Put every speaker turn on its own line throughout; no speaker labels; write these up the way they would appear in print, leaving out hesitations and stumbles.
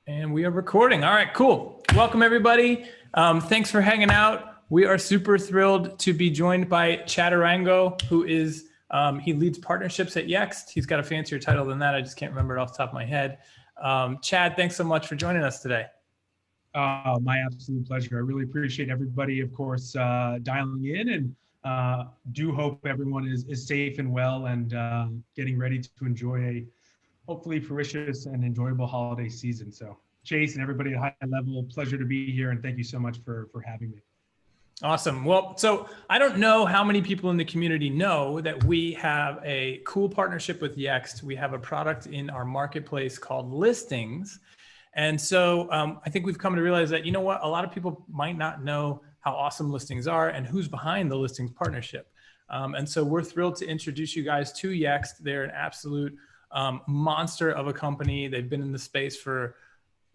And we are recording. All right, cool. Welcome, everybody. Thanks for hanging out. We are super thrilled to be joined by Chad Arango, who is, he leads partnerships at YEXT. He's got a fancier title than that. I just can't remember it off the top of my head. Chad, thanks so much for joining us today.
My absolute pleasure. I really appreciate everybody, of course, dialing in, and do hope everyone is safe and well and getting ready to enjoy a hopefully fruitious and enjoyable holiday season. So Chase and everybody at High Level, pleasure to be here, and thank you so much for having me.
Awesome. Well, so I don't know how many people in the community know that we have a cool partnership with YEXT. We have a product in our marketplace called Listings. And so I think we've come to realize that, you know what, a lot of people might not know how awesome Listings are and who's behind the Listings partnership. And so we're thrilled to introduce you guys to YEXT. They're an absolute monster of a company. They've been in the space for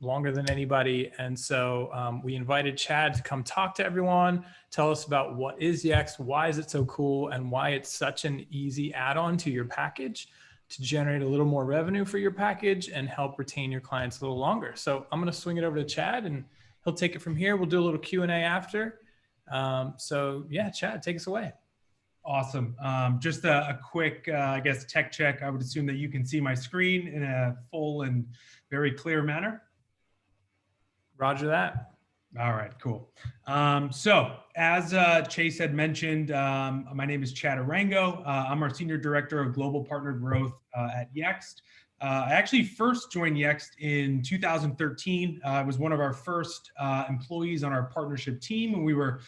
longer than anybody. And so we invited Chad to come talk to everyone, tell us about what is YEXT, why is it so cool, and why it's such an easy add-on to your package to generate a little more revenue for your package and help retain your clients a little longer. So I'm going to swing it over to Chad and he'll take it from here. We'll do a little Q&A after. So yeah, Chad, take us away.
Awesome. Just a quick, I guess, tech check. I would assume that you can see my screen in a full and very clear manner.
Roger that.
All right, cool. So as Chase had mentioned, my name is Chad Arango. I'm our Senior Director of Global Partner Growth at YEXT. I actually first joined YEXT in 2013. I was one of our first employees on our partnership team, and we were,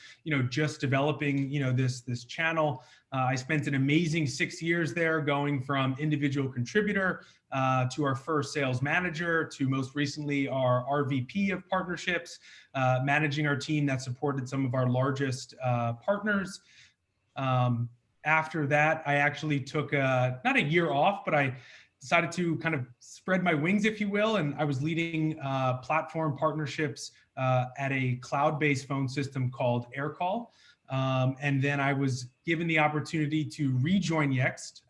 just developing, this channel. I spent an amazing 6 years there, going from individual contributor to our first sales manager to most recently our RVP of partnerships, managing our team that supported some of our largest partners. After that, I actually took not a year off, but I decided to kind of spread my wings, if you will, and I was leading platform partnerships at a cloud-based phone system called AirCall. And then I was given the opportunity to rejoin YEXT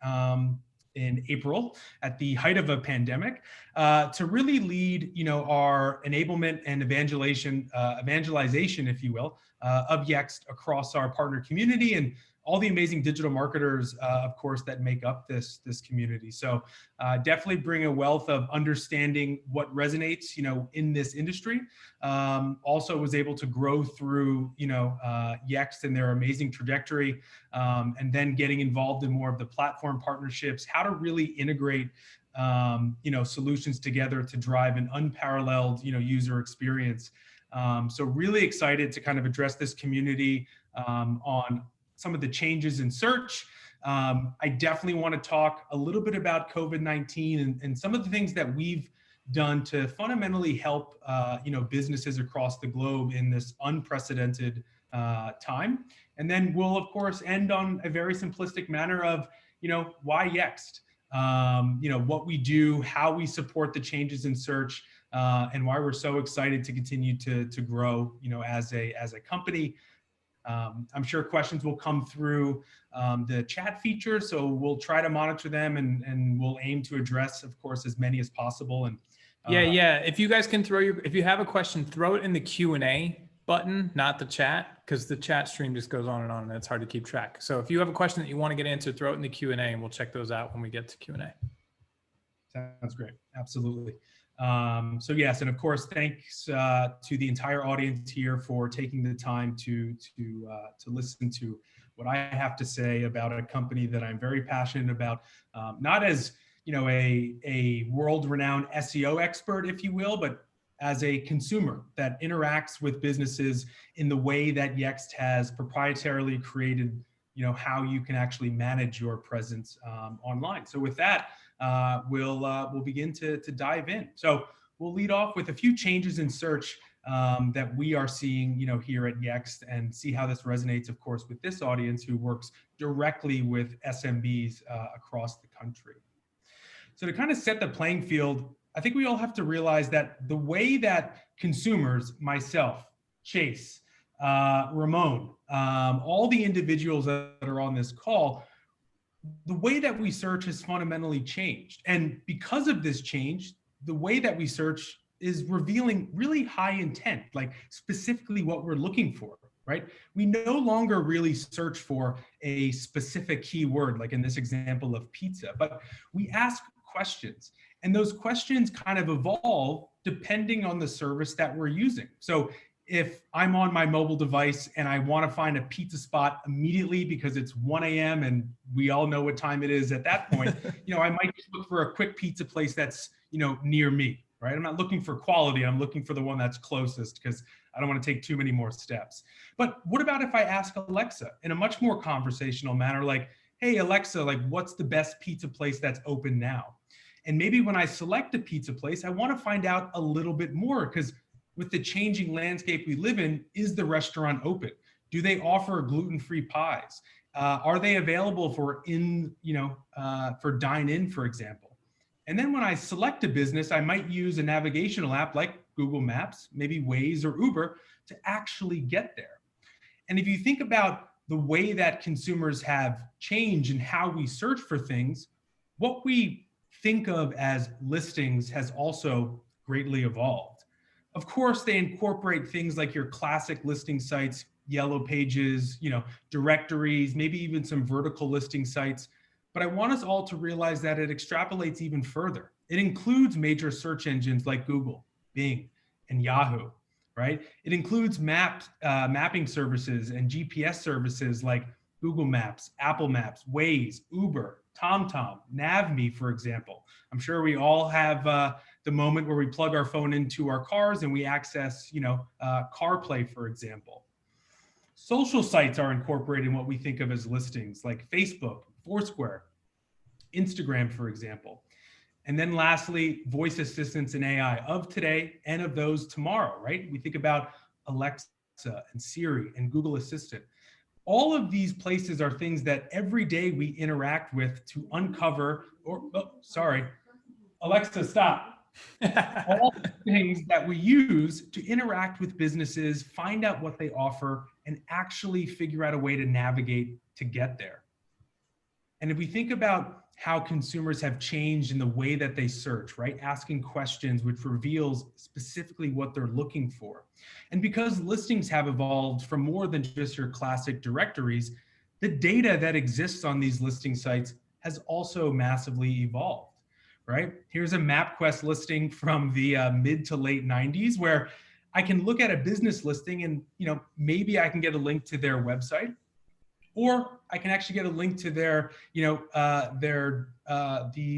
in April at the height of a pandemic to really lead, our enablement and evangelization, if you will, of YEXT across our partner community and all the amazing digital marketers, of course, that make up this community. So definitely bring a wealth of understanding what resonates, in this industry. Also was able to grow through, YEXT and their amazing trajectory, and then getting involved in more of the platform partnerships, how to really integrate, solutions together to drive an unparalleled, user experience. So really excited to kind of address this community on some of the changes in search. I definitely want to talk a little bit about COVID-19 and some of the things that we've done to fundamentally help businesses across the globe in this unprecedented time. And then we'll, of course, end on a very simplistic manner of, why YEXT? What we do, how we support the changes in search, and why we're so excited to continue to grow, as a company. I'm sure questions will come through the chat feature, so we'll try to monitor them and we'll aim to address, of course, as many as possible. And
yeah. If you guys can if you have a question, throw it in the Q&A button, not the chat, because the chat stream just goes on and it's hard to keep track. So if you have a question that you want to get answered, throw it in the Q&A and we'll check those out when we get to Q&A.
Sounds great. Absolutely. So yes, and of course, thanks to the entire audience here for taking the time to listen to what I have to say about a company that I'm very passionate about, not as a world-renowned SEO expert, if you will, but as a consumer that interacts with businesses in the way that YEXT has proprietarily created, how you can actually manage your presence online. So with that, we'll begin to dive in. So we'll lead off with a few changes in search that we are seeing, here at YEXT, and see how this resonates, of course, with this audience who works directly with SMBs across the country. So to kind of set the playing field, I think we all have to realize that the way that consumers, myself, Chase, Ramon, all the individuals that are on this call, the way that we search has fundamentally changed. And because of this change, the way that we search is revealing really high intent, like specifically what we're looking for, right? We no longer really search for a specific keyword, like in this example of pizza, but we ask questions. And those questions kind of evolve depending on the service that we're using. So if I'm on my mobile device and I want to find a pizza spot immediately because it's 1 a.m. and we all know what time it is at that point, I might just look for a quick pizza place that's, near me, right? I'm not looking for quality. I'm looking for the one that's closest because I don't want to take too many more steps. But what about if I ask Alexa in a much more conversational manner, like, hey, Alexa, like, what's the best pizza place that's open now? And maybe when I select a pizza place, I want to find out a little bit more because with the changing landscape we live in, is the restaurant open? Do they offer gluten-free pies? Are they available for for dine-in, for example? And then when I select a business, I might use a navigational app like Google Maps, maybe Waze or Uber to actually get there. And if you think about the way that consumers have changed and how we search for things, what we think of as listings has also greatly evolved. Of course, they incorporate things like your classic listing sites, yellow pages, directories, maybe even some vertical listing sites. But I want us all to realize that it extrapolates even further. It includes major search engines like Google, Bing, and Yahoo, right? It includes mapping services and GPS services like Google Maps, Apple Maps, Waze, Uber, TomTom, NavMe, for example. I'm sure we all have the moment where we plug our phone into our cars and we access, CarPlay, for example. Social sites are incorporated in what we think of as listings, like Facebook, Foursquare, Instagram, for example. And then lastly, voice assistants and AI of today and of those tomorrow, right? We think about Alexa and Siri and Google Assistant. All of these places are things that every day we interact with to uncover, Alexa, stop. All the things that we use to interact with businesses, find out what they offer, and actually figure out a way to navigate to get there. And if we think about how consumers have changed in the way that they search, right? Asking questions, which reveals specifically what they're looking for. And because listings have evolved from more than just your classic directories, the data that exists on these listing sites has also massively evolved, right? Here's a MapQuest listing from the mid to late 90s where I can look at a business listing and, maybe I can get a link to their website, or I can actually get a link to their, the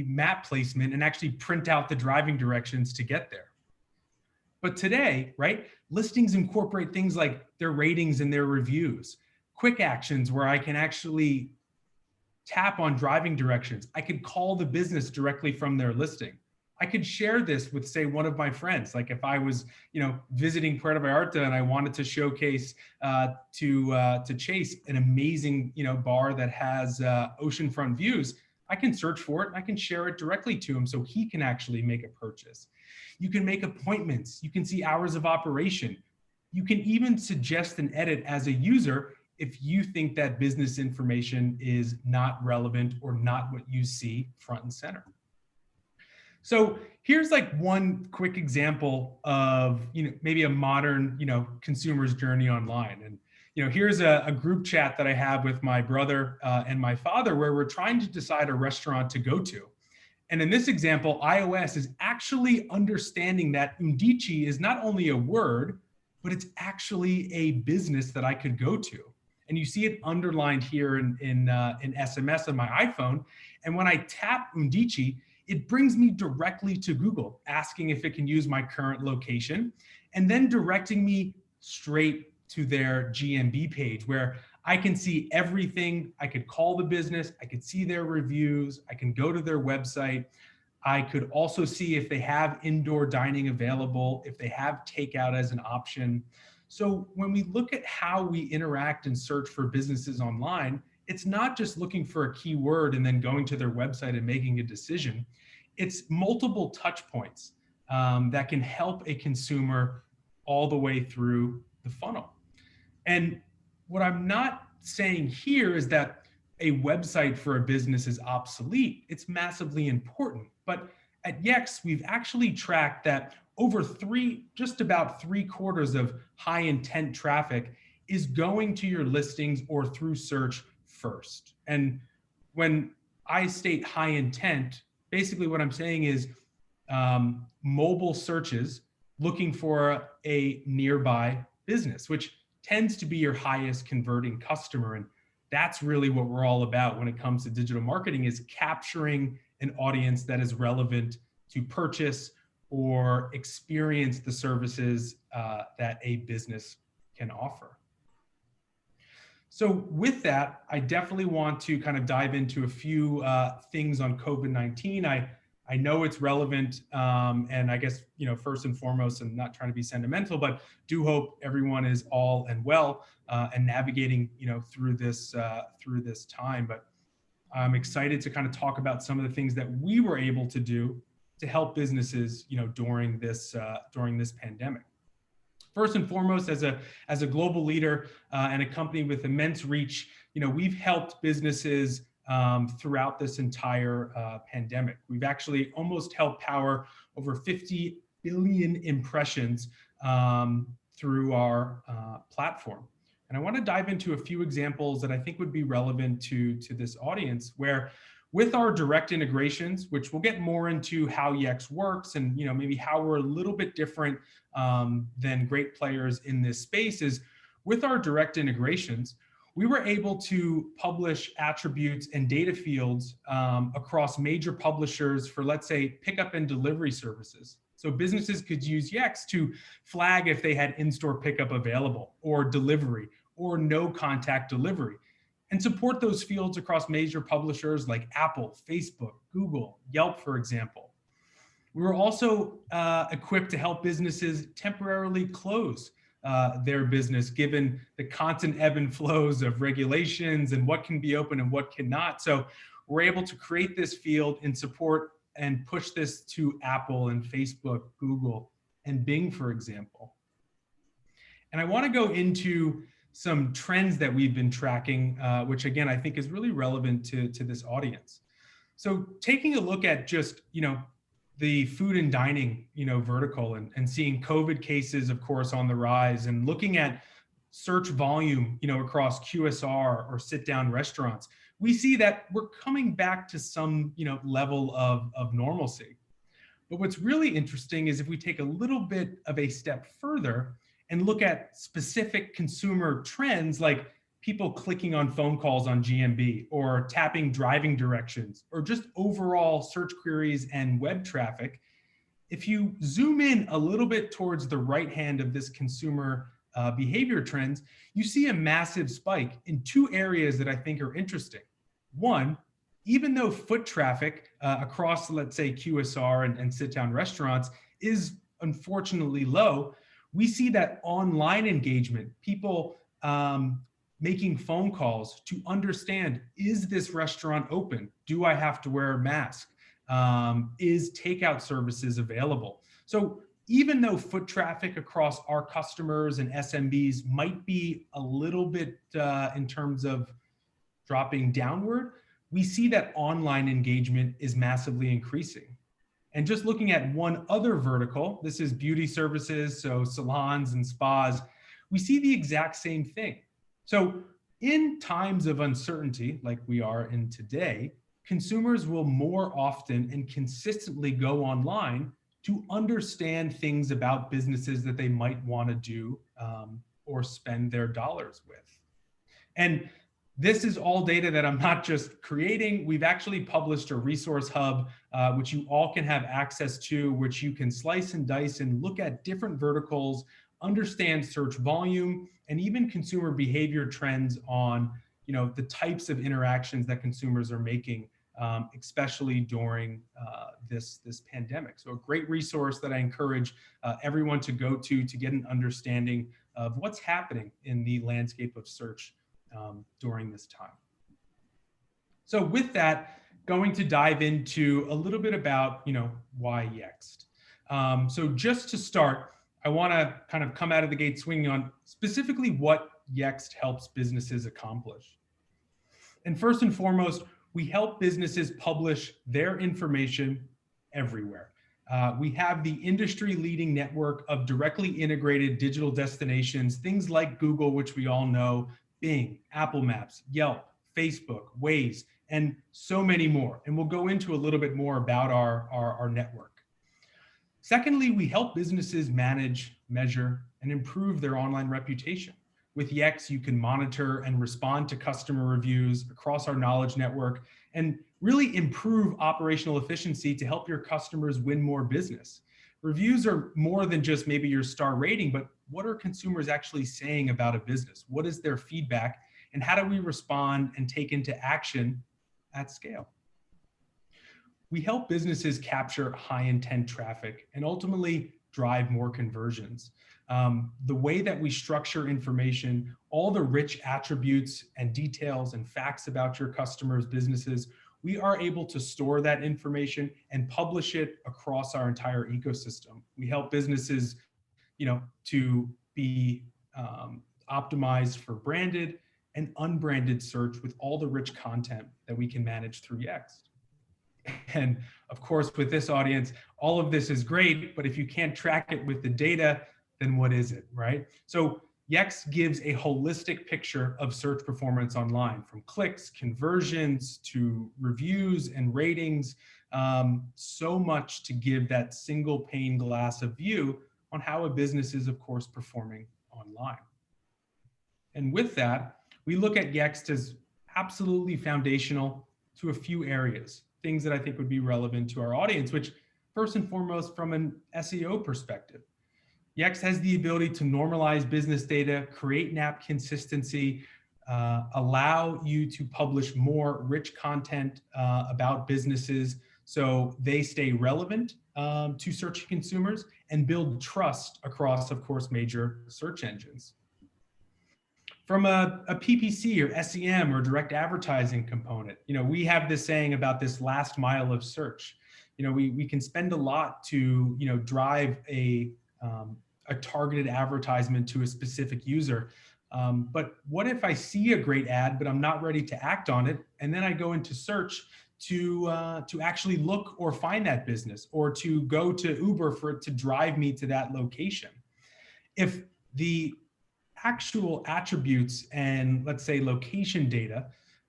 map placement and actually print out the driving directions to get there. But today, right, listings incorporate things like their ratings and their reviews, quick actions where I can actually tap on driving directions. I could call the business directly from their listing. I could share this with, say, one of my friends. Like if I was, visiting Puerto Vallarta and I wanted to showcase to Chase an amazing, bar that has oceanfront views, I can search for it. I can share it directly to him so he can actually make a purchase. You can make appointments. You can see hours of operation. You can even suggest an edit as a user if you think that business information is not relevant or not what you see front and center. So here's like one quick example of, maybe a modern, consumer's journey online. And, here's a group chat that I have with my brother and my father where we're trying to decide a restaurant to go to. And in this example, iOS is actually understanding that Undici is not only a word, but it's actually a business that I could go to. And you see it underlined here in SMS on my iPhone. And when I tap Undici, it brings me directly to Google, asking if it can use my current location, and then directing me straight to their GMB page where I can see everything. I could call the business, I could see their reviews, I can go to their website. I could also see if they have indoor dining available, if they have takeout as an option. So when we look at how we interact and search for businesses online, it's not just looking for a keyword and then going to their website and making a decision. It's multiple touch points that can help a consumer all the way through the funnel. And what I'm not saying here is that a website for a business is obsolete. It's massively important. But at YEXT, we've actually tracked that just about 3/4 of high intent traffic is going to your listings or through search first. And when I state high intent, basically what I'm saying is mobile searches looking for a nearby business, which tends to be your highest converting customer. And that's really what we're all about when it comes to digital marketing, is capturing an audience that is relevant to purchase or experience the services that a business can offer. So with that, I definitely want to kind of dive into a few things on COVID-19. I know it's relevant, and I guess, first and foremost, and not trying to be sentimental, but do hope everyone is all and well and navigating, through this time. But I'm excited to kind of talk about some of the things that we were able to do to help businesses, during this pandemic. First and foremost, as a global leader and a company with immense reach, we've helped businesses throughout this entire pandemic. We've actually almost helped power over 50 billion impressions through our platform. And I want to dive into a few examples that I think would be relevant to this audience, where with our direct integrations, which we'll get more into how Yext works and maybe how we're a little bit different than great players in this space, is with our direct integrations, we were able to publish attributes and data fields across major publishers for, let's say, pickup and delivery services. So businesses could use Yext to flag if they had in-store pickup available, or delivery, or no contact delivery, and support those fields across major publishers like Apple, Facebook, Google, Yelp, for example. We were also equipped to help businesses temporarily close their business, given the constant ebb and flows of regulations and what can be open and what cannot. So we're able to create this field and support and push this to Apple and Facebook, Google, and Bing, for example. And I want to go into some trends that we've been tracking, which again, I think is really relevant to this audience. So taking a look at just, the food and dining, vertical, and seeing COVID cases, of course, on the rise, and looking at search volume, across QSR or sit-down restaurants, we see that we're coming back to some, level of normalcy. But what's really interesting is if we take a little bit of a step further and look at specific consumer trends, like people clicking on phone calls on GMB, or tapping driving directions, or just overall search queries and web traffic, if you zoom in a little bit towards the right hand of this consumer behavior trends, you see a massive spike in two areas that I think are interesting. One, even though foot traffic across, let's say, QSR and sit-down restaurants is unfortunately low, we see that online engagement, people making phone calls to understand, is this restaurant open? Do I have to wear a mask? Is takeout services available? So even though foot traffic across our customers and SMBs might be a little bit in terms of dropping downward, we see that online engagement is massively increasing. And just looking at one other vertical, this is beauty services, so salons and spas, we see the exact same thing. So in times of uncertainty, like we are in today, consumers will more often and consistently go online to understand things about businesses that they might want to do or spend their dollars with. And this is all data that I'm not just creating. We've actually published a resource hub, which you all can have access to, which you can slice and dice and look at different verticals, understand search volume, and even consumer behavior trends on, the types of interactions that consumers are making, especially during this pandemic. So a great resource that I encourage everyone to go to get an understanding of what's happening in the landscape of search during this time. So with that, going to dive into a little bit about, why Yext. So just to start, I want to kind of come out of the gate swinging on specifically what Yext helps businesses accomplish. And first and foremost, we help businesses publish their information everywhere. We have the industry-leading network of directly integrated digital destinations, things like Google, which we all know, Bing, Apple Maps, Yelp, Facebook, Waze, and so many more. And we'll go into a little bit more about our network. Secondly, we help businesses manage, measure, and improve their online reputation. With Yext, you can monitor and respond to customer reviews across our knowledge network and really improve operational efficiency to help your customers win more business. Reviews are more than just maybe your star rating, but what are consumers actually saying about a business? What is their feedback? And how do we respond and take into action at scale? We help businesses capture high intent traffic and ultimately drive more conversions. The way that we structure information, all the rich attributes and details and facts about your customers' businesses, we are able to store that information and publish it across our entire ecosystem. We help businesses, to be optimized for branded and unbranded search with all the rich content that we can manage through Yext. And of course, with this audience, all of this is great, but if you can't track it with the data, then what is it, right? So Yext gives a holistic picture of search performance online, from clicks, conversions, to reviews and ratings, so much to give that single pane glass of view on how a business is, of course, performing online. And with that, we look at Yext as absolutely foundational to a few areas, things that I think would be relevant to our audience, which first and foremost, from an SEO perspective, Yext has the ability to normalize business data, create NAP consistency, allow you to publish more rich content about businesses so they stay relevant to search consumers and build trust across, of course, major search engines. From a PPC or SEM or direct advertising component, we have this saying about this last mile of search. We can spend a lot to, drive a targeted advertisement to a specific user. But what if I see a great ad, but I'm not ready to act on it? And then I go into search to actually look or find that business, or to go to Uber for it to drive me to that location. If the actual attributes and, let's say, location data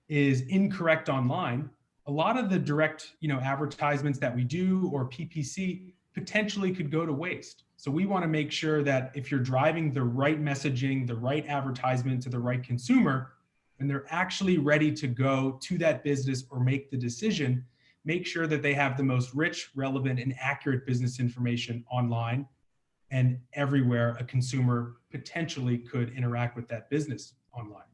is incorrect online, a lot of the direct advertisements that we do, or PPC, potentially could go to waste. So we want to make sure that if you're driving the right messaging, the right advertisement to the right consumer, and they're actually ready to go to that business or make the decision, make sure that they have the most rich, relevant, and accurate business information online and everywhere a consumer potentially could interact with that business online.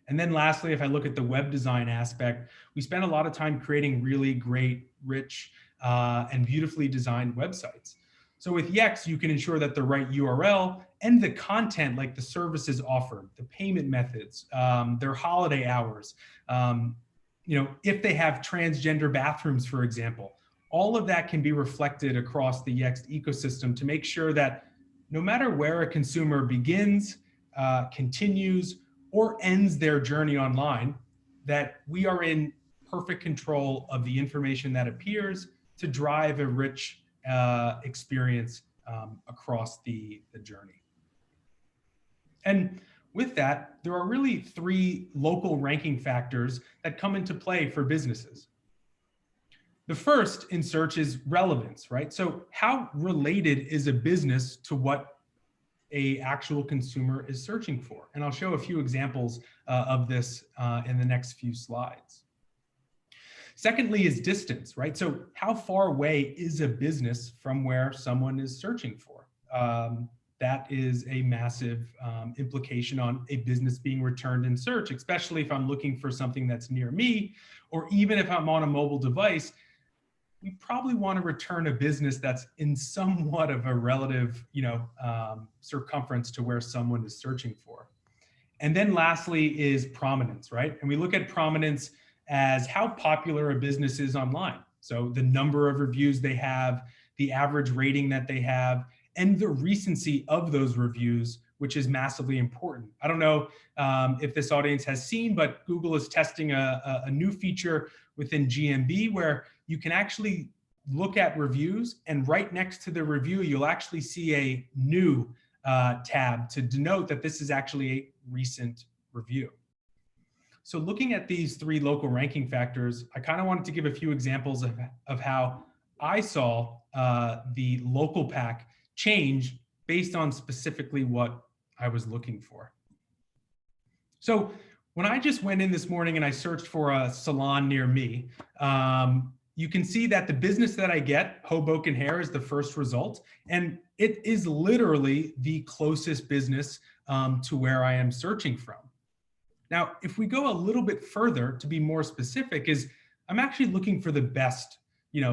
And then lastly, if I look at the web design aspect, we spend a lot of time creating really great, rich, and beautifully designed websites. So with Yext, you can ensure that the right URL and the content, like the services offered, the payment methods, their holiday hours, if they have transgender bathrooms, for example, all of that can be reflected across the Yext ecosystem to make sure that no matter where a consumer begins, continues, or ends their journey online, that we are in perfect control of the information that appears to drive a rich experience across the journey. And with that, there are really 3 local ranking factors that come into play for businesses. The first in search is relevance, right? So how related is a business to what a actual consumer is searching for? And I'll show a few examples of this in the next few slides. Secondly is distance, right? So how far away is a business from where someone is searching for? That is a massive implication on a business being returned in search, especially if I'm looking for something that's near me, or even if I'm on a mobile device. We probably want to return a business that's in somewhat of a relative, circumference to where someone is searching for. And then lastly is prominence, right? And we look at prominence as how popular a business is online. So the number of reviews they have, the average rating that they have, and the recency of those reviews, which is massively important. I don't know if this audience has seen, but Google is testing a new feature within GMB where you can actually look at reviews, and right next to the review, you'll actually see a new tab to denote that this is actually a recent review. So looking at these 3 local ranking factors, I kind of wanted to give a few examples of how I saw the local pack change based on specifically what I was looking for. So when I just went in this morning and I searched for a salon near me, you can see that the business that I get, Hoboken Hair, is the first result. And it is literally the closest business to where I am searching from. Now, if we go a little bit further to be more specific, is I'm actually looking for the best,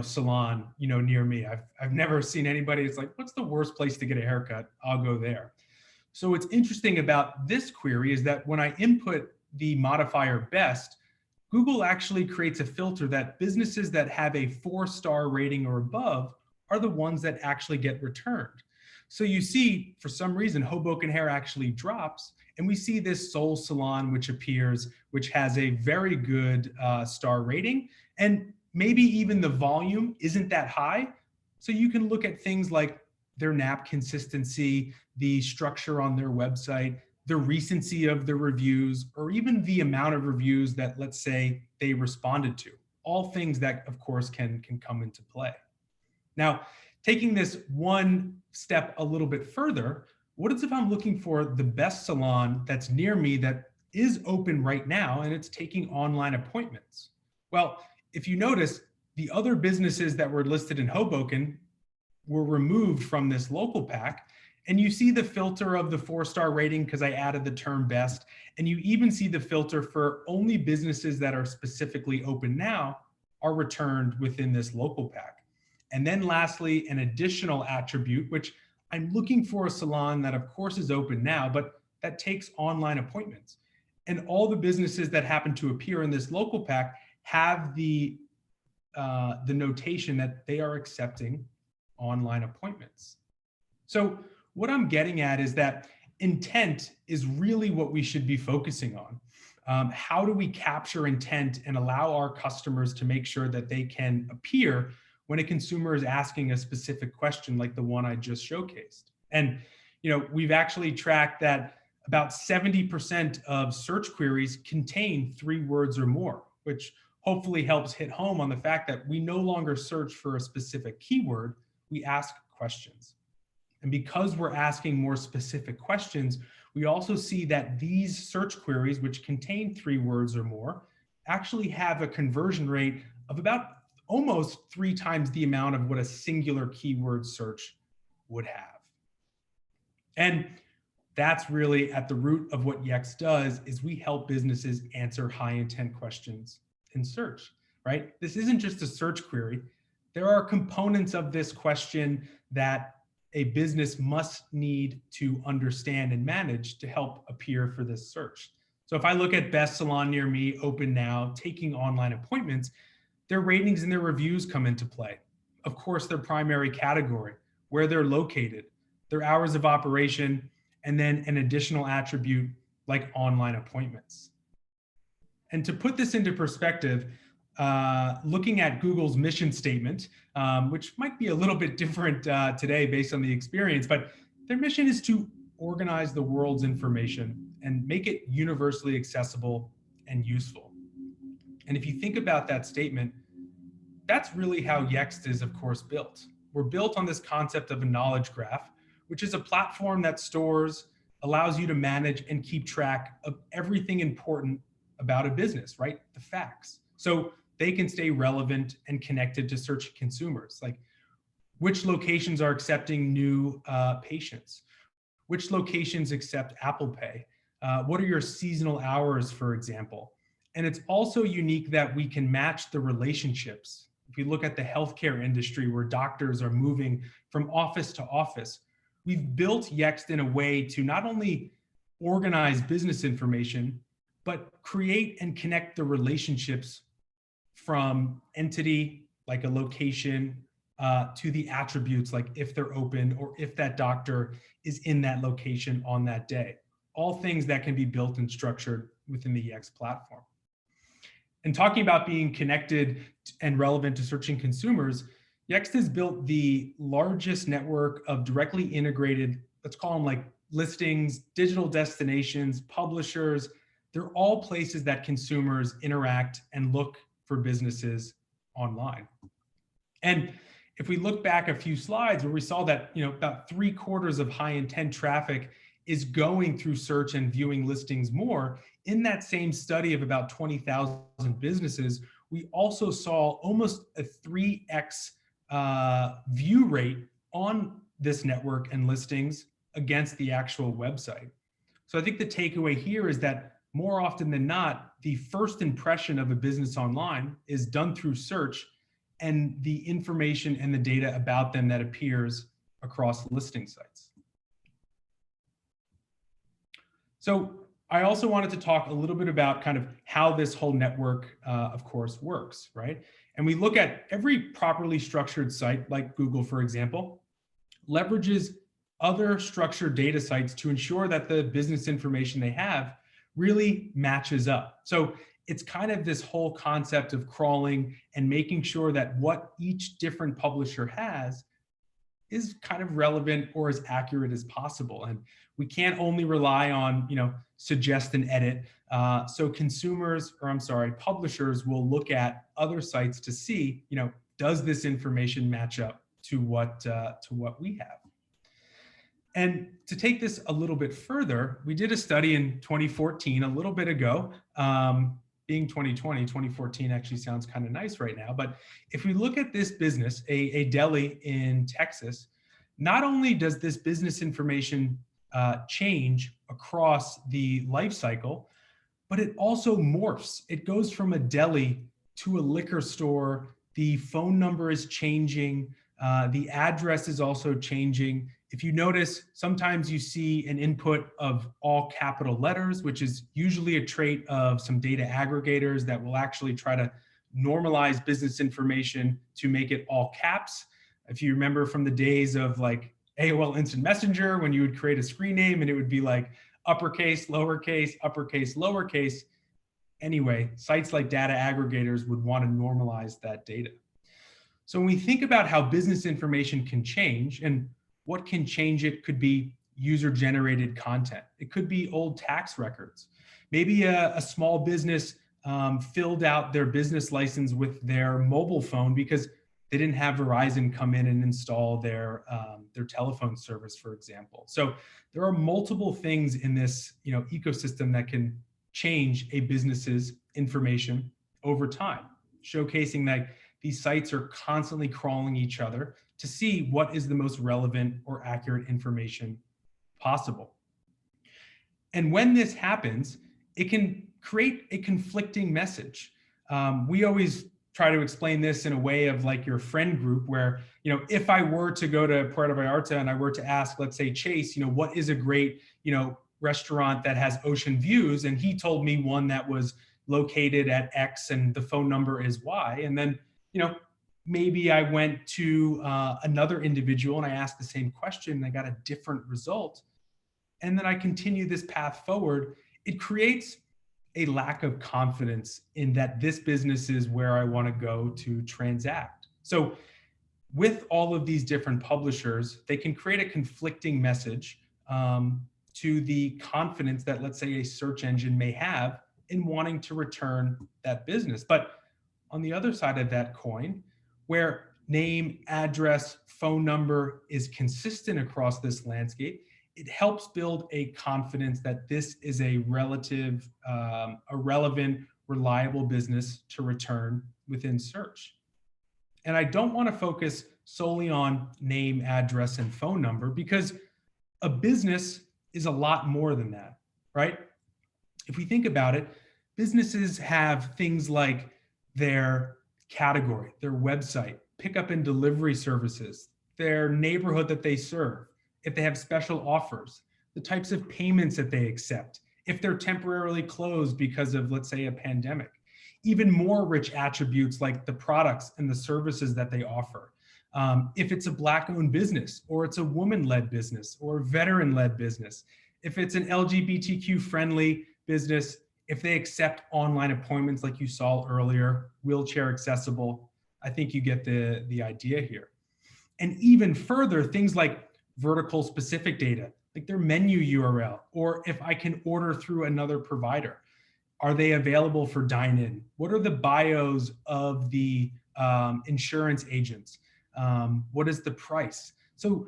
salon, near me. I've never seen anybody. It's like, what's the worst place to get a haircut? I'll go there. So what's interesting about this query is that when I input the modifier best, Google actually creates a filter that businesses that have a 4-star rating or above are the ones that actually get returned. So you see, for some reason, Hoboken Hair actually drops, and we see this Soul Salon, which appears, which has a very good star rating, and maybe even the volume isn't that high. So you can look at things like their nap consistency, the structure on their website, the recency of the reviews, or even the amount of reviews that, let's say, they responded to. All things that, of course, can come into play. Now, taking this one step a little bit further, what if I'm looking for the best salon that's near me that is open right now and it's taking online appointments? Well, if you notice, the other businesses that were listed in Hoboken were removed from this local pack. And you see the filter of the 4-star rating because I added the term best. And you even see the filter for only businesses that are specifically open now are returned within this local pack. And then lastly, an additional attribute, which I'm looking for a salon that of course is open now, but that takes online appointments. And all the businesses that happen to appear in this local pack have the notation that they are accepting online appointments. So what I'm getting at is that intent is really what we should be focusing on. How do we capture intent and allow our customers to make sure that they can appear when a consumer is asking a specific question like the one I just showcased? And we've actually tracked that about 70% of search queries contain 3 words or more, which hopefully helps hit home on the fact that we no longer search for a specific keyword, we ask questions. And because we're asking more specific questions, we also see that these search queries, which contain 3 words or more, actually have a conversion rate of about almost 3 times the amount of what a singular keyword search would have. And that's really at the root of what Yext does, is we help businesses answer high intent questions in search, right? This isn't just a search query. There are components of this question that a business must need to understand and manage to help appear for this search. So if I look at best salon near me, open now, taking online appointments, their ratings and their reviews come into play. Of course, their primary category, where they're located, their hours of operation, and then an additional attribute like online appointments. And to put this into perspective, looking at Google's mission statement, which might be a little bit different today based on the experience, but their mission is to organize the world's information and make it universally accessible and useful. And if you think about that statement, that's really how Yext is, of course, built. We're built on this concept of a knowledge graph, which is a platform that stores, allows you to manage and keep track of everything important about a business, right? The facts. So they can stay relevant and connected to search consumers, like which locations are accepting new patients, which locations accept Apple Pay, what are your seasonal hours, for example. And it's also unique that we can match the relationships. If you look at the healthcare industry where doctors are moving from office to office, we've built Yext in a way to not only organize business information, but create and connect the relationships from entity, like a location, to the attributes, like if they're open or if that doctor is in that location on that day. All things that can be built and structured within the Yext platform. And talking about being connected and relevant to searching consumers, Yext has built the largest network of directly integrated, let's call them like listings, digital destinations, publishers. They're all places that consumers interact and look for businesses online. And if we look back a few slides where we saw that, about 3/4 of high intent traffic is going through search and viewing listings more, in that same study of about 20,000 businesses, we also saw almost a 3x view rate on this network and listings against the actual website. So I think the takeaway here is that more often than not, the first impression of a business online is done through search and the information and the data about them that appears across listing sites. So I also wanted to talk a little bit about kind of how this whole network, of course, works, right? And we look at every properly structured site, like Google, for example, leverages other structured data sites to ensure that the business information they have really matches up. So it's kind of this whole concept of crawling and making sure that what each different publisher has is kind of relevant or as accurate as possible. And we can't only rely on, suggest and edit. So publishers will look at other sites to see, does this information match up to what we have? And to take this a little bit further, we did a study in 2014, a little bit ago. Being 2020, 2014 actually sounds kind of nice right now. But if we look at this business, a deli in Texas, not only does this business information change across the life cycle, but it also morphs. It goes from a deli to a liquor store. The phone number is changing. The address is also changing. If you notice, sometimes you see an input of all capital letters, which is usually a trait of some data aggregators that will actually try to normalize business information to make it all caps. If you remember from the days of like AOL Instant Messenger, when you would create a screen name and it would be like uppercase, lowercase, uppercase, lowercase. Anyway, sites like data aggregators would want to normalize that data. So when we think about how business information can change, and what can change it could be user-generated content. It could be old tax records. Maybe a small business filled out their business license with their mobile phone because they didn't have Verizon come in and install their telephone service, for example. So there are multiple things in this ecosystem that can change a business's information over time, showcasing that these sites are constantly crawling each other to see what is the most relevant or accurate information possible. And when this happens, it can create a conflicting message. We always try to explain this in a way of like your friend group where, if I were to go to Puerto Vallarta and I were to ask, let's say Chase, what is a great, restaurant that has ocean views? And he told me one that was located at X and the phone number is Y. And then, maybe I went to another individual and I asked the same question and I got a different result. And then I continue this path forward. It creates a lack of confidence in that this business is where I want to go to transact. So with all of these different publishers, they can create a conflicting message to the confidence that, let's say, a search engine may have in wanting to return that business. But on the other side of that coin, where name, address, phone number is consistent across this landscape, it helps build a confidence that this is a relevant, reliable business to return within search. And I don't want to focus solely on name, address, and phone number because a business is a lot more than that, right? If we think about it, businesses have things like their category, their website, pickup and delivery services, their neighborhood that they serve, if they have special offers, the types of payments that they accept, if they're temporarily closed because of, let's say, a pandemic, even more rich attributes like the products and the services that they offer. If it's a Black-owned business, or it's a woman-led business, or veteran-led business, if it's an LGBTQ-friendly business, if they accept online appointments like you saw earlier, wheelchair accessible, I think you get the idea here. And even further, things like vertical specific data, like their menu URL, or if I can order through another provider. Are they available for dine-in? What are the bios of the insurance agents? What is the price? So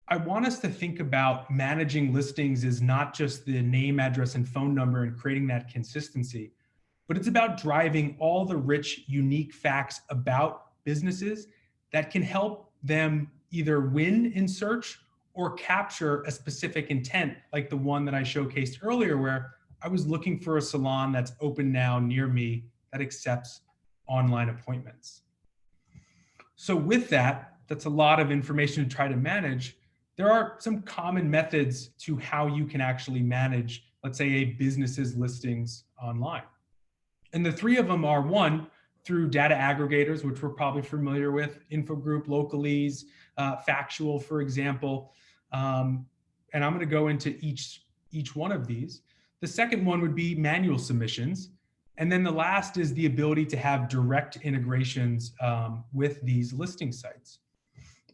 I want us to think about managing listings as not just the name, address, and phone number and creating that consistency, but it's about driving all the rich, unique facts about businesses that can help them either win in search or capture a specific intent, like the one that I showcased earlier, where I was looking for a salon that's open now near me that accepts online appointments. So with that, that's a lot of information to try to manage. There are some common methods to how you can actually manage, let's say, a business's listings online. And the three of them are: one, through data aggregators, which we're probably familiar with, Infogroup, Localese, Factual, for example. And I'm going to go into each one of these. The second one would be manual submissions. And then the last is the ability to have direct integrations with these listing sites.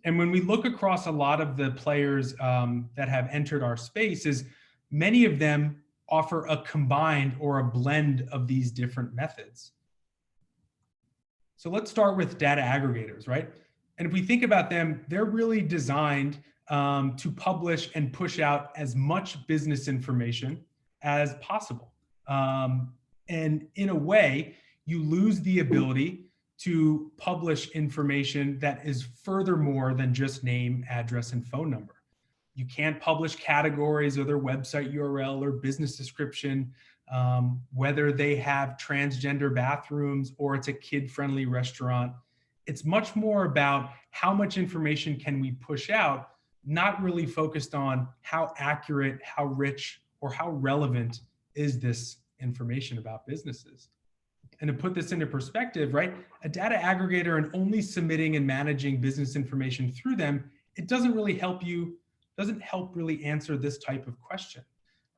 And when we look across a lot of the players that have entered our space, is many of them offer a combined or a blend of these different methods. So let's start with data aggregators, right? And if we think about them, they're really designed to publish and push out as much business information as possible. And in a way, you lose the ability to publish information that is furthermore than just name, address, and phone number. You can't publish categories or their website URL or business description, whether they have transgender bathrooms or it's a kid-friendly restaurant. It's much more about how much information can we push out, not really focused on how accurate, how rich, or how relevant is this information about businesses. And to put this into perspective, right, a data aggregator and only submitting and managing business information through them, it doesn't really help you, doesn't help really answer this type of question,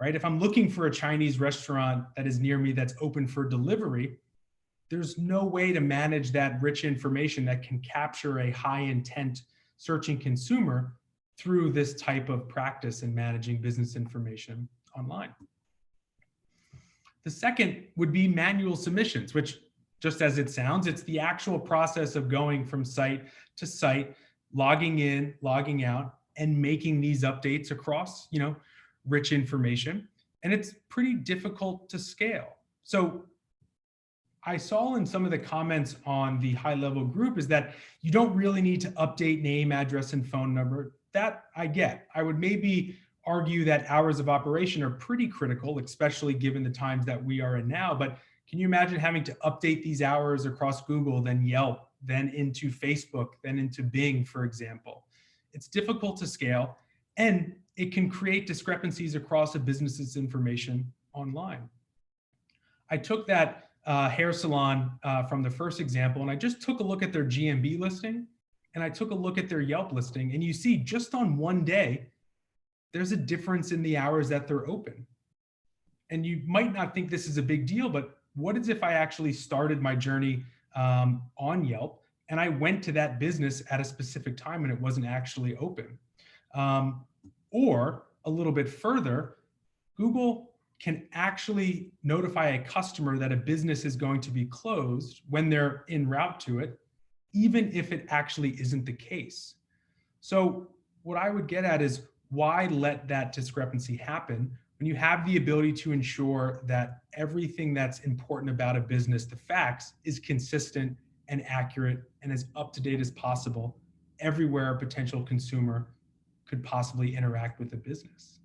right? If I'm looking for a Chinese restaurant that is near me that's open for delivery, there's no way to manage that rich information that can capture a high intent searching consumer through this type of practice in managing business information online. The second would be manual submissions, which, just as it sounds, it's the actual process of going from site to site, logging in, logging out, and making these updates across, rich information. And it's pretty difficult to scale. So I saw in some of the comments on the HighLevel group is that you don't really need to update name, address, and phone number. That I get. I would maybe argue that hours of operation are pretty critical, especially given the times that we are in now. But can you imagine having to update these hours across Google, then Yelp, then into Facebook, then into Bing, for example? It's difficult to scale, and it can create discrepancies across a business's information online. I took that hair salon from the first example, and I just took a look at their GMB listing, and I took a look at their Yelp listing, and you see just on one day, there's a difference in the hours that they're open. And you might not think this is a big deal, but what is if I actually started my journey on Yelp and I went to that business at a specific time and it wasn't actually open? Or a little bit further, Google can actually notify a customer that a business is going to be closed when they're en route to it, even if it actually isn't the case. So what I would get at is, why let that discrepancy happen when you have the ability to ensure that everything that's important about a business, the facts, is consistent and accurate and as up to date as possible everywhere a potential consumer could possibly interact with a business?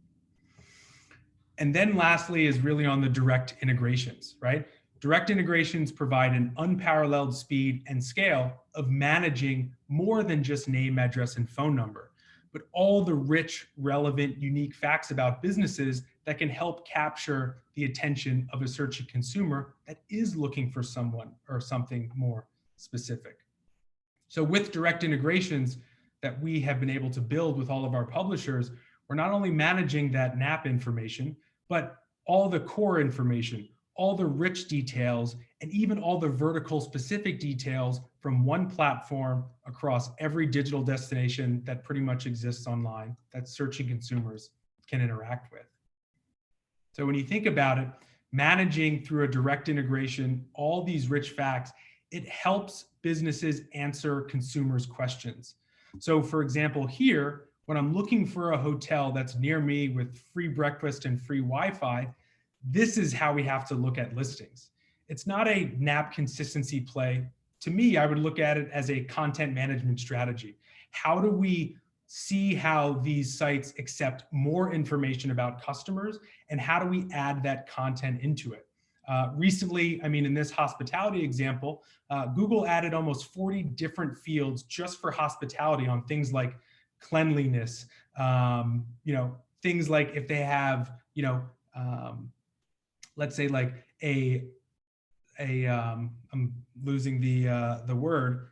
And then lastly is really on the direct integrations, right? Direct integrations provide an unparalleled speed and scale of managing more than just name, address, and phone number, but all the rich, relevant, unique facts about businesses that can help capture the attention of a searching consumer that is looking for someone or something more specific. So with direct integrations that we have been able to build with all of our publishers, we're not only managing that NAP information, but all the core information, all the rich details, and even all the vertical specific details from one platform across every digital destination that pretty much exists online that searching consumers can interact with. So when you think about it, managing through a direct integration, all these rich facts, it helps businesses answer consumers' questions. So for example, here, when I'm looking for a hotel that's near me with free breakfast and free Wi-Fi, this is how we have to look at listings. It's not a NAP consistency play. To me, I would look at it as a content management strategy. How do we see how these sites accept more information about customers, and how do we add that content into it? Recently, I mean, in this hospitality example, Google added almost 40 different fields just for hospitality on things like cleanliness, things like if they have, let's say like I'm losing the word,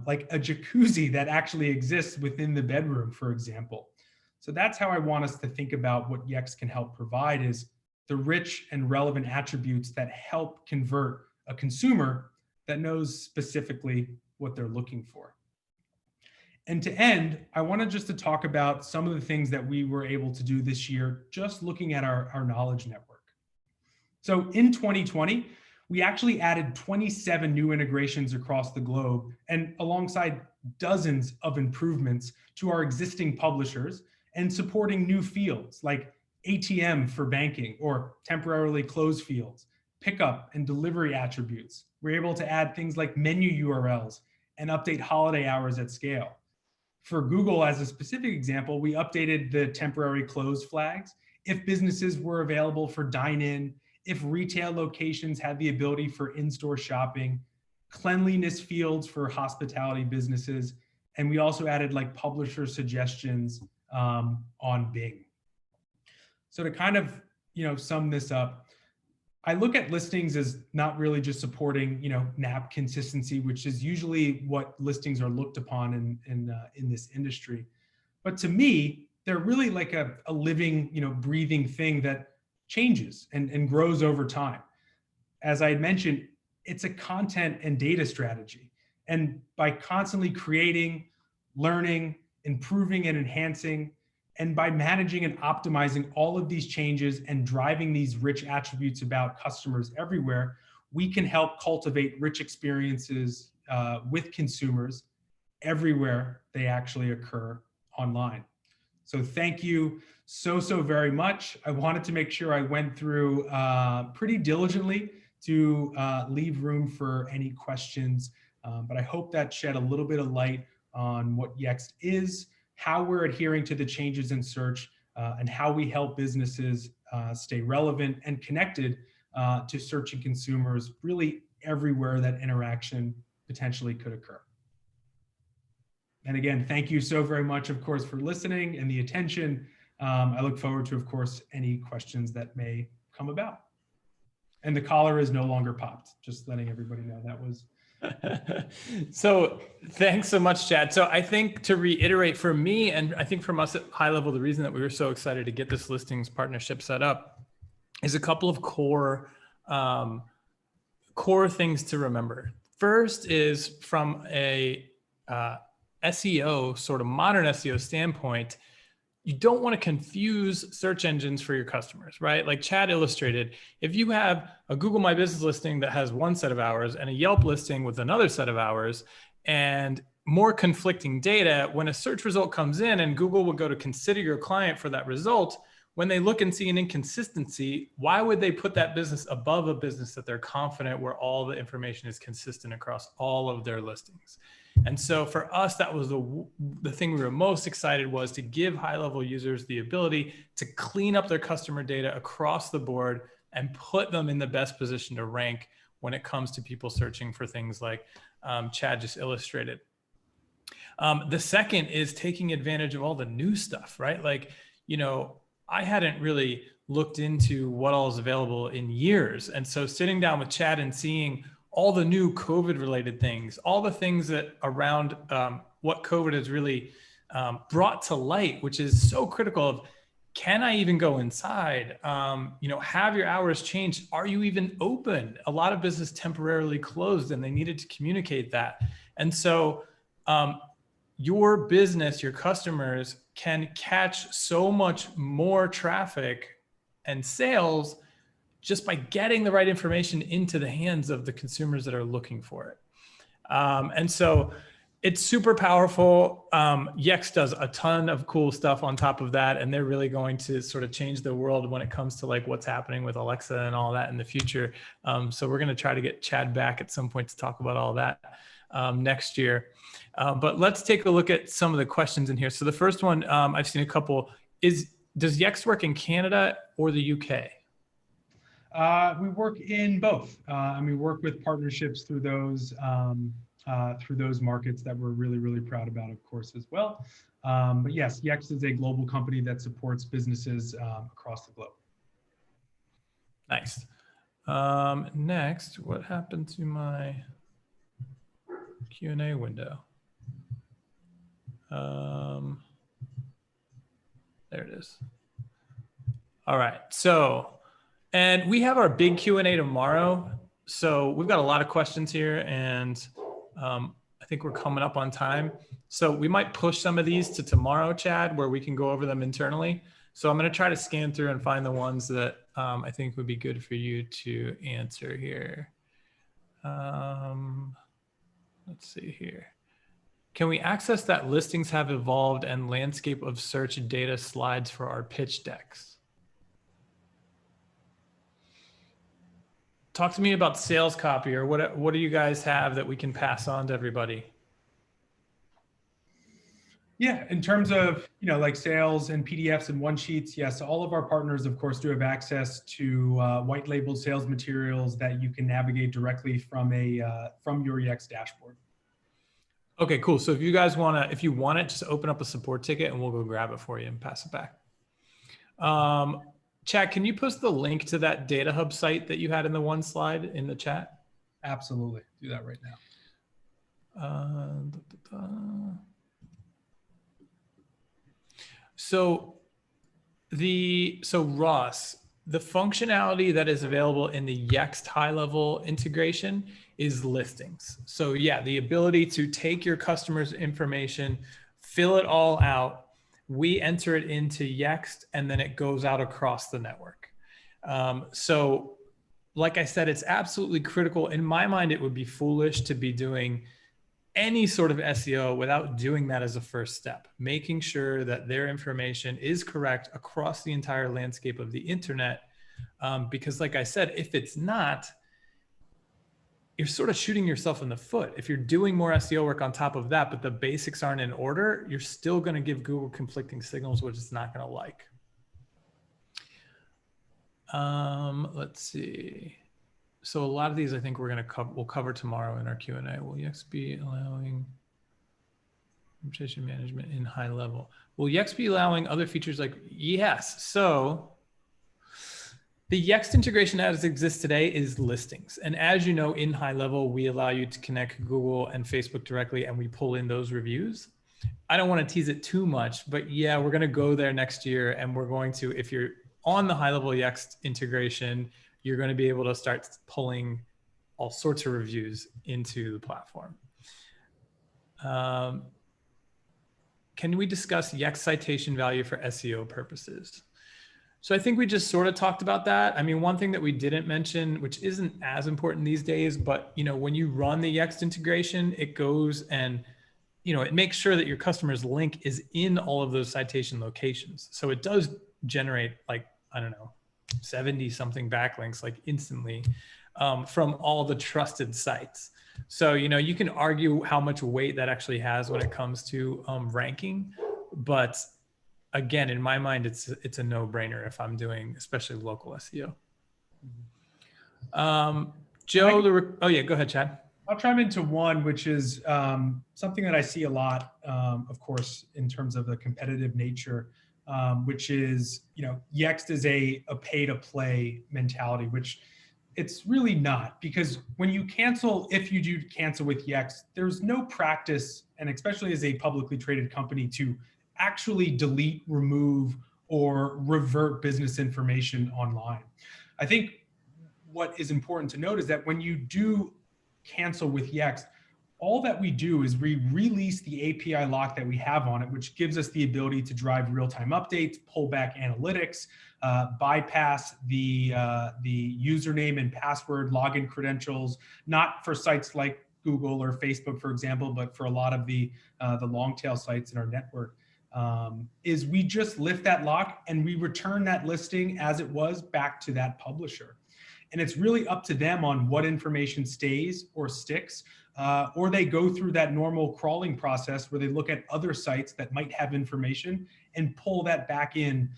like a jacuzzi that actually exists within the bedroom, for example. So that's how I want us to think about what Yext can help provide, is the rich and relevant attributes that help convert a consumer that knows specifically what they're looking for. And to end, I wanted just to talk about some of the things that we were able to do this year, just looking at our knowledge network. So in 2020, we actually added 27 new integrations across the globe, and alongside dozens of improvements to our existing publishers, and supporting new fields like ATM for banking or temporarily closed fields, pickup and delivery attributes. We're able to add things like menu URLs and update holiday hours at scale. For Google, as a specific example, we updated the temporary closed flags if businesses were available for dine-in, if retail locations had the ability for in-store shopping, cleanliness fields for hospitality businesses, and we also added like publisher suggestions on Bing. So to kind of sum this up, I look at listings as not really just supporting NAP consistency, which is usually what listings are looked upon in this industry, but to me they're really like a living breathing thing that changes and grows over time. As I had mentioned, it's a content and data strategy, and by constantly creating, learning, improving and enhancing, and by managing and optimizing all of these changes and driving these rich attributes about customers everywhere, we can help cultivate rich experiences with consumers everywhere they actually occur online. So thank you so very much. I wanted to make sure I went through pretty diligently to leave room for any questions, but I hope that shed a little bit of light on what Yext is, how we're adhering to the changes in search, and how we help businesses stay relevant and connected to searching consumers really everywhere that interaction potentially could occur. And again, thank you so very much, of course, for listening and the attention. I look forward to, of course, any questions that may come about. And the collar is no longer popped, just letting everybody know that was.
So thanks so much, Chad. So I think to reiterate for me, and I think from us at High Level, the reason that we were so excited to get this listings partnership set up is a couple of core things to remember. First is from a SEO, sort of modern SEO standpoint, you don't want to confuse search engines for your customers, right? Like Chad illustrated, if you have a Google My Business listing that has one set of hours and a Yelp listing with another set of hours and more conflicting data, when a search result comes in and Google will go to consider your client for that result, when they look and see an inconsistency, why would they put that business above a business that they're confident where all the information is consistent across all of their listings? And so for us, that was the thing we were most excited, was to give high-level users the ability to clean up their customer data across the board and put them in the best position to rank when it comes to people searching for things like Chad just illustrated. The second is taking advantage of all the new stuff, right? Like, I hadn't really looked into what all is available in years. And so sitting down with Chad and seeing all the new COVID related things, all the things that around what COVID has really brought to light, which is so critical of can I even go inside? Have your hours changed? Are you even open? A lot of business temporarily closed and they needed to communicate that. And so your business, your customers can catch so much more traffic and sales just by getting the right information into the hands of the consumers that are looking for it. And so it's super powerful. Yext does a ton of cool stuff on top of that, and they're really going to sort of change the world when it comes to like what's happening with Alexa and all that in the future. So we're going to try to get Chad back at some point to talk about all that next year. But let's take a look at some of the questions in here. So the first one, I've seen a couple, does Yext work in Canada or the UK?
We work in both, and we work with partnerships through those markets that we're really, really proud about, of course, as well. But yes, Yext is a global company that supports businesses across the globe.
Nice. Next, what happened to my Q&A window? There it is. All right. So, and we have our big Q&A tomorrow. So we've got a lot of questions here, and I think we're coming up on time. So we might push some of these to tomorrow, Chad, where we can go over them internally. So I'm going to try to scan through and find the ones that I think would be good for you to answer here. Let's see here. Can we access that listings have evolved and landscape of search data slides for our pitch decks? Talk to me about sales copy, or what do you guys have that we can pass on to everybody?
Yeah, in terms of, like sales and PDFs and one-sheets, yes, all of our partners, of course, do have access to white labeled sales materials that you can navigate directly from your Yext dashboard.
Okay, cool. So if you guys if you want it, just open up a support ticket and we'll go grab it for you and pass it back. Chad, can you post the link to that Data Hub site that you had in the one slide in the chat?
Absolutely. Do that right now.
So Ross, the functionality that is available in the Yext HighLevel integration is listings. So yeah, the ability to take your customer's information, fill it all out, we enter it into Yext, and then it goes out across the network. So like I said, it's absolutely critical. In my mind, it would be foolish to be doing any sort of SEO without doing that as a first step, making sure that their information is correct across the entire landscape of the internet. Because like I said, if it's not, you're sort of shooting yourself in the foot. If you're doing more SEO work on top of that, but the basics aren't in order, you're still going to give Google conflicting signals, which it's not going to like. Let's see. So a lot of these, I think we'll cover tomorrow in our Q&A. Will Yext be allowing reputation management in HighLevel? Will Yext be allowing other features like, yes. So the Yext integration as it exists today is listings. And as you know, in HighLevel, we allow you to connect Google and Facebook directly, and we pull in those reviews. I don't want to tease it too much, but yeah, we're going to go there next year. And we're going to, if you're on the HighLevel Yext integration, you're going to be able to start pulling all sorts of reviews into the platform. Can we discuss Yext citation value for SEO purposes? So I think we just sort of talked about that. I mean, one thing that we didn't mention, which isn't as important these days, but when you run the Yext integration, it goes and it makes sure that your customer's link is in all of those citation locations. So it does generate like, I don't know, 70 something backlinks like instantly from all the trusted sites. So, you can argue how much weight that actually has when it comes to ranking, but again, in my mind, it's a no-brainer if I'm doing especially local SEO. Joe, oh yeah, go ahead, Chad.
I'll chime into one, which is something that I see a lot, of course, in terms of the competitive nature, which is, Yext is a pay-to-play mentality, which it's really not, because when you cancel, if you do cancel with Yext, there's no practice, and especially as a publicly traded company, to actually delete, remove or revert business information online. I think what is important to note is that when you do cancel with Yext, all that we do is we release the API lock that we have on it, which gives us the ability to drive real-time updates, pull back analytics, bypass the username and password login credentials, not for sites like Google or Facebook, for example, but for a lot of the long tail sites in our network. Is we just lift that lock and we return that listing as it was back to that publisher. And it's really up to them on what information stays or sticks, or they go through that normal crawling process where they look at other sites that might have information and pull that back in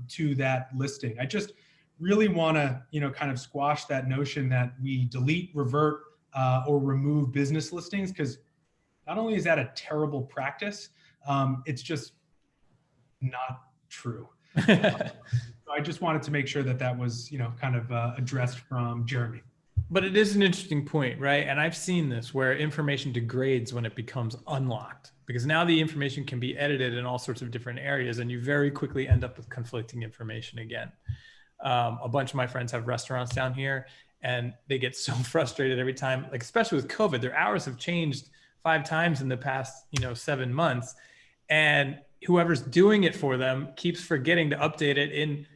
to that listing. I just really want to, kind of squash that notion that we delete, revert, or remove business listings, because not only is that a terrible practice, it's just not true. So I just wanted to make sure that that was, kind of addressed from Jeremy.
But it is an interesting point, right? And I've seen this where information degrades when it becomes unlocked, because now the information can be edited in all sorts of different areas, and you very quickly end up with conflicting information again. A bunch of my friends have restaurants down here, and they get so frustrated every time, like especially with COVID, their hours have changed 5 times in the past, 7 months. And whoever's doing it for them keeps forgetting to update it in,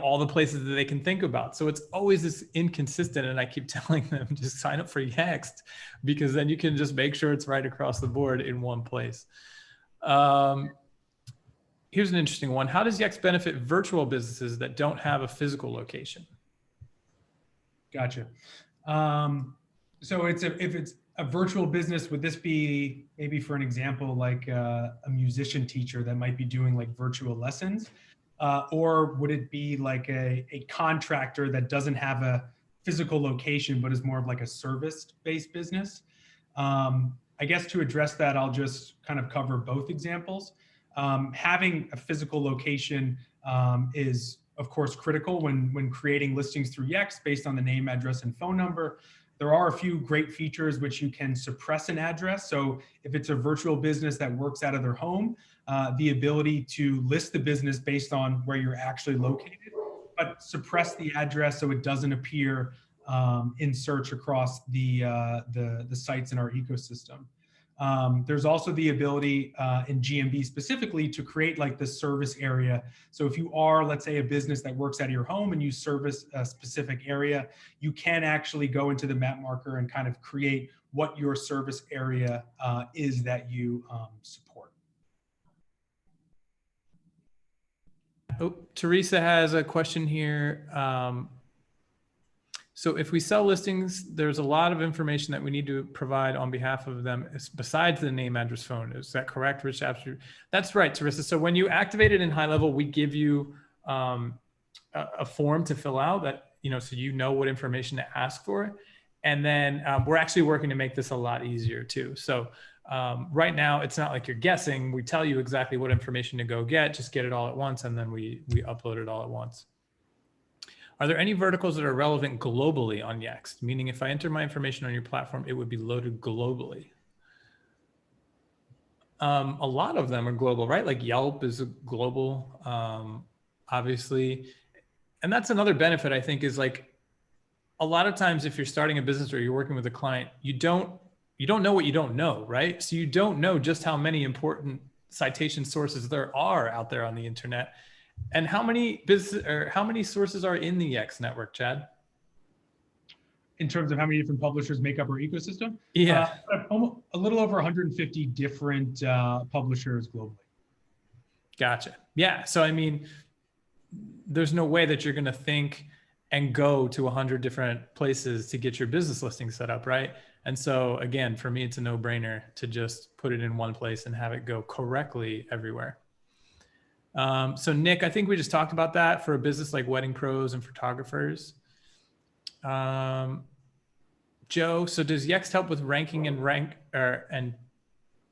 all the places that they can think about. So it's always this inconsistent. And I keep telling them, just sign up for Yext, because then you can just make sure it's right across the board in one place. Here's an interesting one. How does Yext benefit virtual businesses that don't have a physical location?
Gotcha. So if it's a virtual business, would this be maybe, for an example, like a musician teacher that might be doing like virtual lessons? Or would it be like a contractor that doesn't have a physical location, but is more of like a service-based business? I guess to address that, I'll just kind of cover both examples. Having a physical location is, of course, critical when creating listings through Yext based on the name, address, and phone number. There are a few great features which you can suppress an address. So if it's a virtual business that works out of their home, the ability to list the business based on where you're actually located, but suppress the address so it doesn't appear in search across the sites in our ecosystem. There's also the ability in GMB specifically to create like the service area. So if you are, let's say, a business that works out of your home and you service a specific area, you can actually go into the map marker and kind of create what your service area is that you support.
Oh, Teresa has a question here. So if we sell listings, there's a lot of information that we need to provide on behalf of them besides the name, address, phone. Is that correct, Rich? Absolutely. That's right, Teresa. So when you activate it in HighLevel, we give you a form to fill out that, so you know what information to ask for. And then we're actually working to make this a lot easier too. So right now, it's not like you're guessing. We tell you exactly what information to go get, just get it all at once, and then we upload it all at once. Are there any verticals that are relevant globally on Yext? Meaning if I enter my information on your platform, it would be loaded globally. A lot of them are global, right? Like Yelp is global, obviously. And that's another benefit, I think, is like a lot of times if you're starting a business or you're working with a client, you don't know what you don't know, right? So you don't know just how many important citation sources there are out there on the internet. And how many sources are in the Yext network, Chad?
In terms of how many different publishers make up our ecosystem?
Yeah.
A little over 150 different publishers globally.
Gotcha. Yeah. So, I mean, there's no way that you're going to think and go to 100 different places to get your business listing set up, right? And so, again, for me, it's a no-brainer to just put it in one place and have it go correctly everywhere. So Nick, I think we just talked about that for a business like wedding pros and photographers. Joe, so does Yext help with ranking and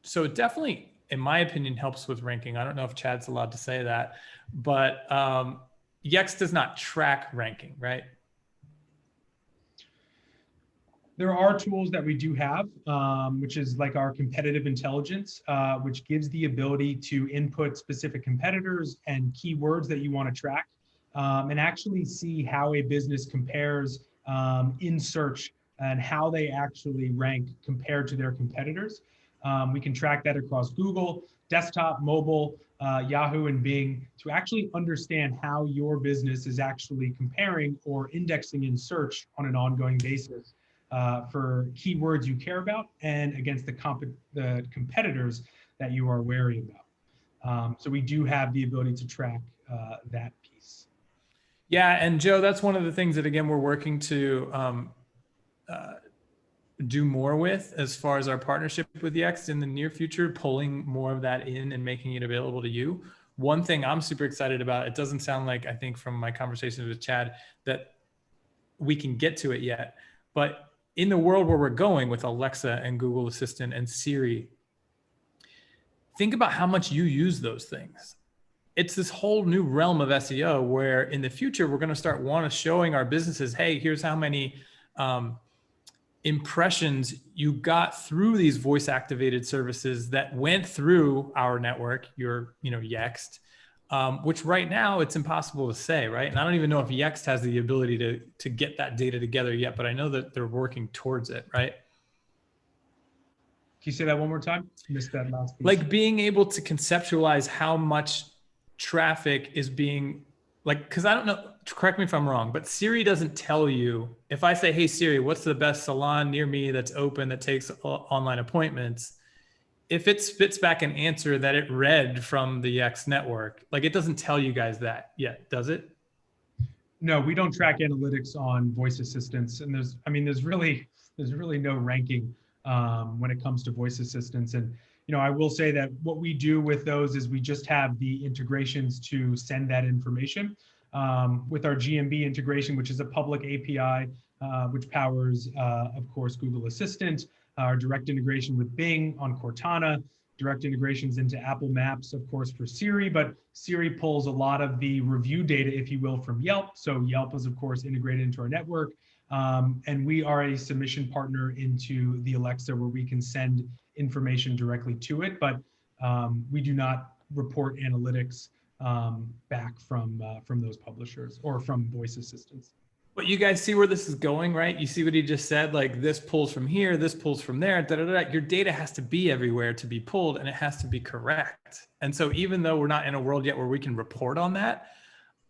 so it definitely, in my opinion, helps with ranking. I don't know if Chad's allowed to say that, but Yext does not track ranking, right?
There are tools that we do have, which is like our competitive intelligence, which gives the ability to input specific competitors and keywords that you want to track, and actually see how a business compares in search and how they actually rank compared to their competitors. We can track that across Google, desktop, mobile, Yahoo, and Bing to actually understand how your business is actually comparing or indexing in search on an ongoing basis. For keywords you care about and against the competitors that you are wary about. So we do have the ability to track that piece.
Yeah, and Joe, that's one of the things that, again, we're working to do more with as far as our partnership with Yext in the near future, pulling more of that in and making it available to you. One thing I'm super excited about, it doesn't sound like, I think from my conversations with Chad, that we can get to it yet, but in the world where we're going with Alexa and Google Assistant and Siri, think about how much you use those things. It's this whole new realm of SEO where in the future, we're going to start showing our businesses, hey, here's how many impressions you got through these voice activated services that went through our network, your, Yext, which right now it's impossible to say, right? And I don't even know if Yext has the ability to get that data together yet, but I know that they're working towards it, right?
Can you say that one more time? I missed that last piece.
Like being able to conceptualize how much traffic is being because I don't know, correct me if I'm wrong, but Siri doesn't tell you, if I say, hey Siri, what's the best salon near me that's open that takes online appointments? If it spits back an answer that it read from the Yext network, like it doesn't tell you guys that yet, does it?
No, we don't track analytics on voice assistants, and there's really no ranking when it comes to voice assistants. And I will say that what we do with those is we just have the integrations to send that information with our GMB integration, which is a public API, which powers, of course, Google Assistant, our direct integration with Bing on Cortana, direct integrations into Apple Maps, of course, for Siri, but Siri pulls a lot of the review data, if you will, from Yelp. So Yelp is, of course, integrated into our network. And we are a submission partner into the Alexa where we can send information directly to it, but we do not report analytics back from those publishers or from voice assistants.
But you guys see where this is going, right? You see what he just said, like this pulls from here, this pulls from there, da, da, da. Your data has to be everywhere to be pulled and it has to be correct. And so even though we're not in a world yet where we can report on that,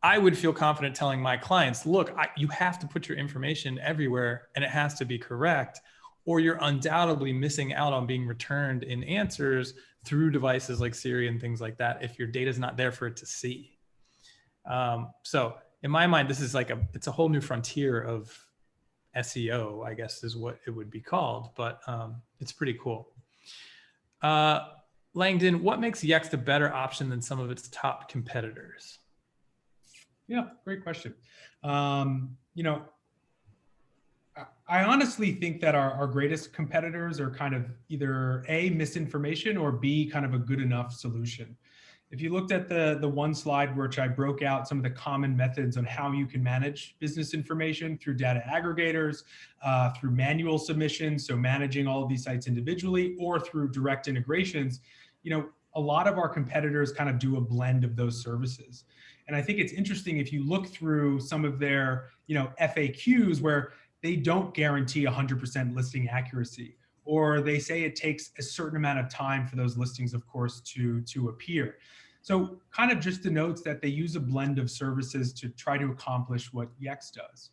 I would feel confident telling my clients, look, you have to put your information everywhere and it has to be correct, or you're undoubtedly missing out on being returned in answers through devices like Siri and things like that if your data is not there for it to see. So in my mind, this is it's a whole new frontier of SEO, I guess is what it would be called, but it's pretty cool. Langdon, what makes Yext a better option than some of its top competitors?
Yeah, great question. I honestly think that our greatest competitors are kind of either A, misinformation, or B, kind of a good enough solution. If you looked at the one slide which I broke out some of the common methods on how you can manage business information through data aggregators, through manual submissions, so managing all of these sites individually, or through direct integrations, a lot of our competitors kind of do a blend of those services. And I think it's interesting if you look through some of their, FAQs where they don't guarantee 100% listing accuracy, or they say it takes a certain amount of time for those listings, of course, to appear. So kind of just denotes that they use a blend of services to try to accomplish what Yext does.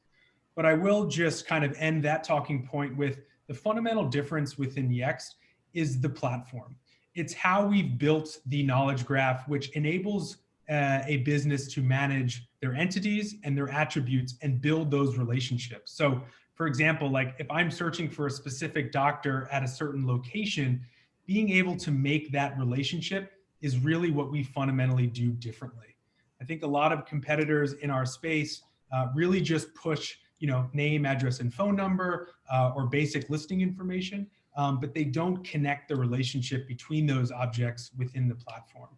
But I will just kind of end that talking point with the fundamental difference within Yext is the platform. It's how we've built the knowledge graph, which enables a business to manage their entities and their attributes and build those relationships. So for example, like if I'm searching for a specific doctor at a certain location, being able to make that relationship is really what we fundamentally do differently. I think a lot of competitors in our space really just push, name, address, and phone number or basic listing information, but they don't connect the relationship between those objects within the platform.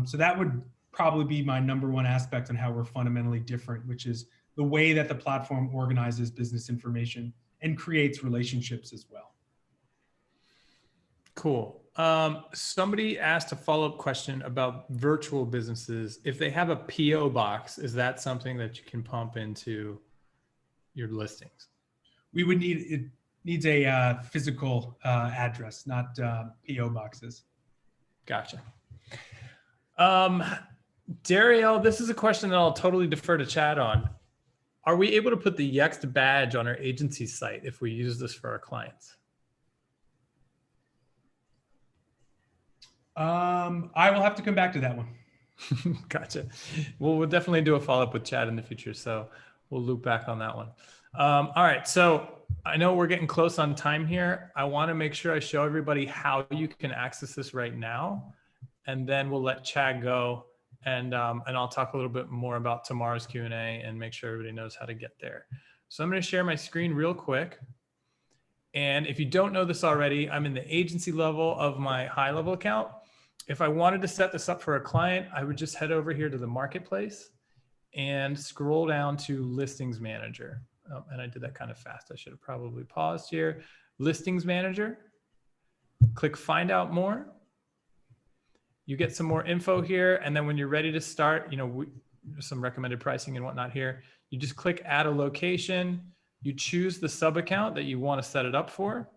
So that would probably be my number one aspect on how we're fundamentally different, which is the way that the platform organizes business information and creates relationships as well.
Cool. Somebody asked a follow-up question about virtual businesses. If they have a PO box, is that something that you can pump into your listings?
It needs a physical address, not PO boxes.
Gotcha. Dariel, this is a question that I'll totally defer to Chad on. Are we able to put the YEXT badge on our agency site if we use this for our clients?
I will have to come back to that one.
Gotcha. Well, we'll definitely do a follow-up with Chad in the future, so we'll loop back on that one. All right, so I know we're getting close on time here. I want to make sure I show everybody how you can access this right now, and then we'll let Chad go, and I'll talk a little bit more about tomorrow's Q&A and make sure everybody knows how to get there. So I'm going to share my screen real quick. And if you don't know this already, I'm in the agency level of my HighLevel account. If I wanted to set this up for a client, I would just head over here to the marketplace and scroll down to Listings Manager. Oh, and I did that kind of fast. I should have probably paused here. Listings Manager, click Find Out More. You get some more info here. And then when you're ready to start, there's some recommended pricing and whatnot here. You just click Add a Location. You choose the sub account that you want to set it up for.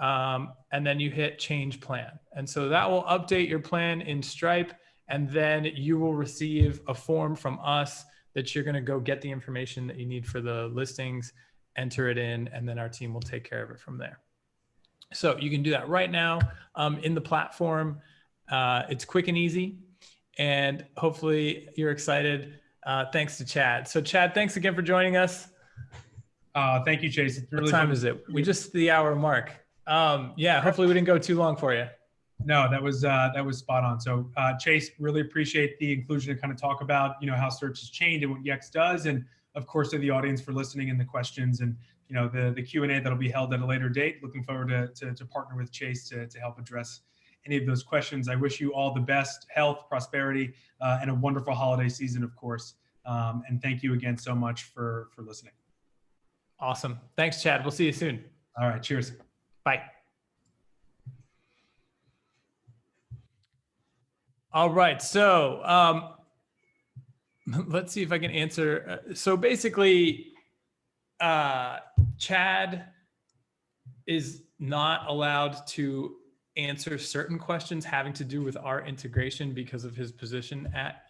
And then you hit Change Plan. And so that will update your plan in Stripe. And then you will receive a form from us that you're going to go get the information that you need for the listings, enter it in, and then our team will take care of it from there. So you can do that right now in the platform. It's quick and easy, and hopefully you're excited. Thanks to Chad. So Chad, thanks again for joining us.
Thank you, Chase. It's really
what time
fun.
Is it? We just the hour mark. Yeah, hopefully we didn't go too long for you.
No, that was spot on. So Chase, really appreciate the inclusion to kind of talk about, how search has changed and what YEXT does. And of course, to the audience for listening and the questions and, the Q&A that'll be held at a later date. Looking forward to partner with Chase to help address any of those questions. I wish you all the best health, prosperity, and a wonderful holiday season, of course. And thank you again so much for listening.
Awesome. Thanks, Chad. We'll see you soon.
All right. Cheers.
Bye. All right. So let's see if I can answer. So basically, Chad is not allowed to answer certain questions having to do with our integration because of his position at